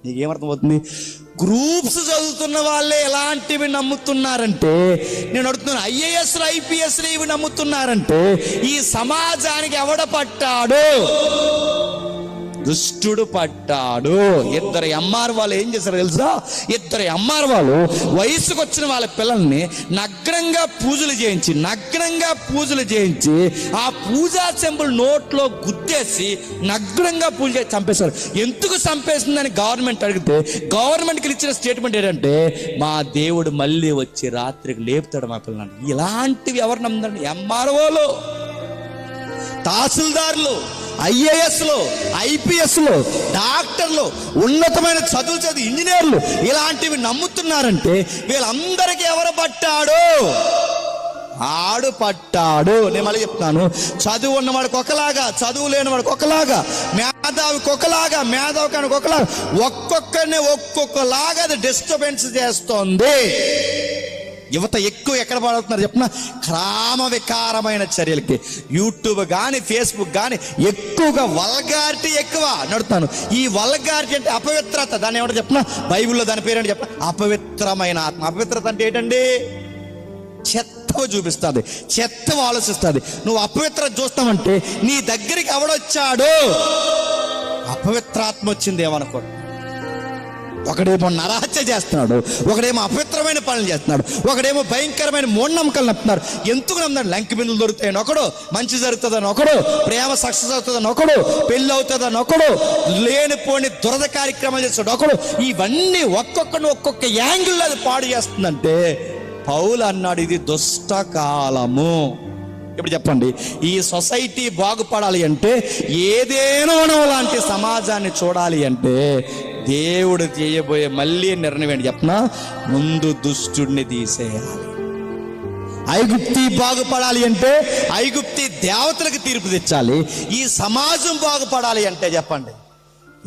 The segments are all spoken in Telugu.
నీకేమర్థమవుతుంది? గ్రూప్స్ చదువుతున్న వాళ్ళే ఎలాంటివి నమ్ముతున్నారంటే, నేను అడుగుతున్నాను, ఐఏఎస్లు ఐపీఎస్లు ఇవి నమ్ముతున్నారంటే ఈ సమాజానికి ఎవడ పట్టాడు? దుష్టుడు పట్టాడు. ఇద్దరు ఎంఆర్ వాళ్ళు ఏం చేశారు తెలుసా? ఇద్దరు ఎంఆర్ వాళ్ళు వయసుకు వచ్చిన వాళ్ళ పిల్లల్ని నగ్నంగా పూజలు చేయించి ఆ పూజా చెంబులు నోట్లో గుద్దేసి నగ్నంగా పూజ చేసి చంపేశారు. ఎందుకు చంపేసిందని గవర్నమెంట్ అడిగితే గవర్నమెంట్కి ఇచ్చిన స్టేట్మెంట్ ఏంటంటే, మా దేవుడు మళ్ళీ వచ్చి రాత్రికి లేపుతాడు మా పిల్లల్ని. ఇలాంటివి ఎవరు నమ్ముతారు? ఎంఆర్ఓలు, తహసీల్దార్లు, ఐఏఎస్లు, ఐపీఎస్లు, డాక్టర్లు, ఉన్నతమైన చదువు చదివి ఇంజనీర్లు ఇలాంటివి నమ్ముతున్నారంటే వీళ్ళందరికీ ఎవరు పట్టాడు? ఆడు పట్టాడు. నేను మళ్ళీ చెప్తాను, చదువు ఉన్నవాడికి ఒకలాగా, చదువు లేని వాడికి ఒకలాగా, మేధావికి ఒకలాగా, మేధావికి ఒకలాగా, ఒక్కొక్కరిని ఒక్కొక్కలాగా అది డిస్టర్బెన్స్ చేస్తోంది. యువత ఎక్కువ ఎక్కడ పడుతున్నారు చెప్పిన? క్రామ వికారమైన చర్యలకి. యూట్యూబ్ కానీ ఫేస్బుక్ కానీ ఎక్కువగా వల్గారిటీ ఎక్కువ నడుతాను. ఈ వల్గారిటీ అంటే అపవిత్రత. దాన్ని ఏమంటే చెప్పిన? బైబిల్లో దాని పేరు అంటే చెప్పిన అపవిత్రమైన ఆత్మ. అపవిత్రత అంటే ఏంటండి? చెత్తవ చూపిస్తుంది, చెత్తవ ఆలోచిస్తుంది. నువ్వు అపవిత్రత చూస్తావంటే నీ దగ్గరికి ఎవడొచ్చాడు? అపవిత్రాత్మ వచ్చింది ఏమనుకో. ఒకడేమో నరహత్య చేస్తున్నాడు, ఒకడేమో అపవిత్రమైన పనులు చేస్తున్నాడు, ఒకడేమో భయంకరమైన మూఢనమ్మకాలు నమ్ముతున్నారు. ఎందుకు నమ్ముతాడు? లంకి బిందులు దొరుకుతాయని ఒకడు, మంచి జరుగుతుందని ఒకడు, ప్రేమ సక్సెస్ అవుతుందని ఒకడు, పెళ్ళి అవుతుందని ఒకడు, లేనిపోని దురద కార్యక్రమాలు చేస్తాడు ఒకడు. ఇవన్నీ ఒక్కొక్కడు ఒక్కొక్క యాంగిల్లో అది పాడు చేస్తుందంటే పౌలు అన్నాడు, ఇది దుష్టకాలము. ఇప్పుడు చెప్పండి, ఈ సొసైటీ బాగుపడాలి అంటే, ఏదేనో లాంటి సమాజాన్ని చూడాలి అంటే దేవుడు చేయబోయే మళ్ళీ నిర్ణయం ఏంటి చెప్పనా? ముందు దుష్టుడిని తీసేయాలి. ఐగుప్తి బాగుపడాలి అంటే ఐగుప్తి దేవతలకు తీర్పు తెచ్చాలి. ఈ సమాజం బాగుపడాలి అంటే చెప్పండి,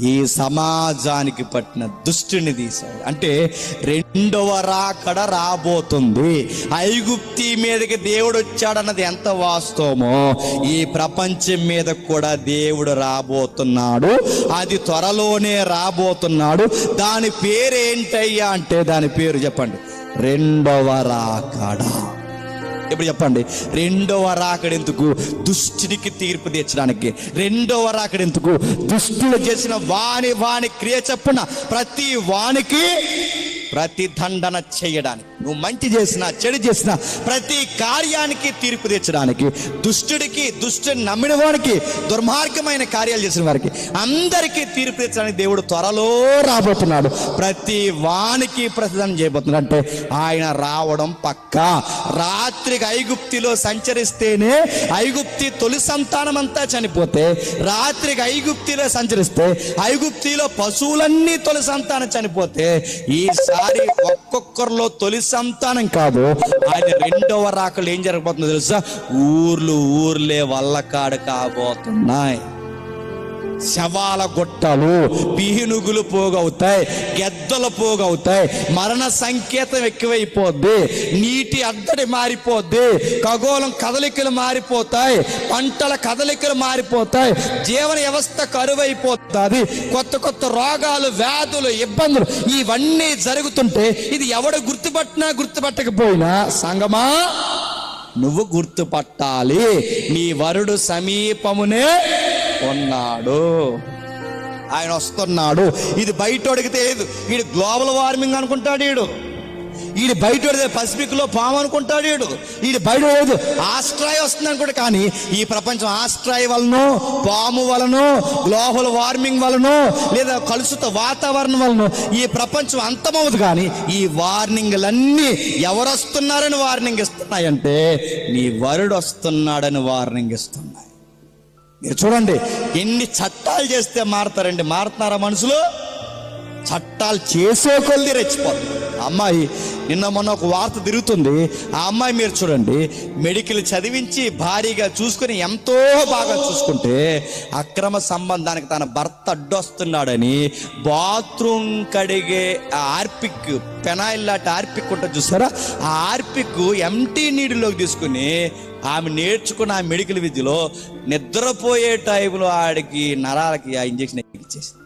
ఈ సమాజానికి పట్టిన దుష్టుని తీశాడు. అంటే రెండవ రాకడ రాబోతుంది. ఐగుప్తి మీదకి దేవుడు వచ్చాడన్నది ఎంత వాస్తవమో ఈ ప్రపంచం మీద కూడా దేవుడు రాబోతున్నాడు. అది త్వరలోనే రాబోతున్నాడు. దాని పేరు ఏంటయ్యా అంటే, దాని పేరు చెప్పండి, రెండవ రాకడ. ఇప్పుడు చెప్పండి, రెండవ రాకడ ఎందుకు? దుష్టునికి తీర్పు తీర్చడానికి. రెండవ రాకడ ఎందుకు? దుష్టులు చేసిన వాని క్రియ చొప్పున ప్రతి వానికి ప్రతిదండన చేయడానికి. నువ్వు మంచి చేసినా చెడు చేసినా ప్రతి కార్యానికి తీర్పు తెచ్చడానికి, దుష్టుని నమ్మిన వారికి, దుర్మార్గమైన కార్యాలు చేసిన వారికి అందరికీ తీర్పు తెచ్చడానికి దేవుడు త్వరలో రాబోతున్నాడు. ప్రతి వానికి ప్రతిదండన చేయబోతున్నాడు. అంటే ఆయన రావడం పక్కా. రాత్రికి ఐగుప్తిలో సంచరిస్తేనే, ఐగుప్తి తొలి సంతానం అంతా చనిపోతే, రాత్రికి ఐగుప్తిలో సంచరిస్తే ఐగుప్తిలో పశువులన్నీ తొలి సంతానం చనిపోతే, ఈసారి ఒక్కొక్కరిలో తొలి సంతానం కాదు, ఆయన రెండవ రాకలు ఏం జరగబోతుందో తెలుసా? ఊర్లే వల్లకాడు కాబోతున్నాయి. శవాల గుట్టలు, పీనుగులు పోగవుతాయి, గెద్దలు పోగవుతాయి, మరణ సంకేతం ఎక్కువైపోద్ది, నీటి అద్దడి మారిపోద్ది, ఖగోళం కదలికలు మారిపోతాయి, పంటల కదలికలు మారిపోతాయి, జీవన వ్యవస్థ కరువైపోతుంది, కొత్త రోగాలు, వ్యాధులు, ఇబ్బందులు ఇవన్నీ జరుగుతుంటే ఇది ఎవడు గుర్తుపట్టినా గుర్తుపట్టకపోయినా సంగమా నువ్వు గుర్తుపట్టాలి. నీ వరుడు సమీపమునే ఉన్నాడు, ఆయన వస్తున్నాడు. ఇది బయట అడిగితే వీడు గ్లోబల్ వార్మింగ్ అనుకుంటాడు, వీడు బయట పసిఫిక్ లో పాము అనుకుంటాడు, వీడు బయట లేదు ఆస్ట్రాయ్ వస్తుంది అనుకుంటా. కానీ ఈ ప్రపంచం ఆస్ట్రాయ్ వలన, పాము వలన, గ్లోబల్ వార్మింగ్ వలన, లేదా కలుషిత వాతావరణం వలన ఈ ప్రపంచం అంతమవుతుంది. కానీ ఈ వార్నింగ్లన్నీ ఎవరు వస్తున్నారని వార్నింగ్ ఇస్తున్నాయంటే నీ వరుడు వస్తున్నాడని వార్నింగ్ ఇస్తున్నాయి. మీరు చూడండి, ఎన్ని చట్టాలు చేస్తే మారుతారండి? మారుతున్నారా మనుషులు? చట్టాలు చేసే కొద్ది రెచ్చిపోతారు. అమ్మాయి నిన్న మొన్న ఒక వార్త తిరుగుతుంది. ఆ అమ్మాయి మీరు చూడండి, మెడికల్ చదివించి భారీగా చూసుకుని ఎంతో బాగా చూసుకుంటే అక్రమ సంబంధానికి తన భర్త అడ్డొస్తున్నాడని బాత్రూమ్ కడిగే ఆర్పిక్, పెనాయిల్ లాంటి ఆర్పిక్ ఉంటుంది చూసారా, ఆ ఆర్పిక్ ఎంటీ నీటిలోకి తీసుకుని ఆమె నేర్చుకున్న ఆ మెడికల్ విద్యలో నిద్రపోయే టైంలో ఆడికి నరాలకి ఆ ఇంజక్షన్ ఇచ్చేసింది.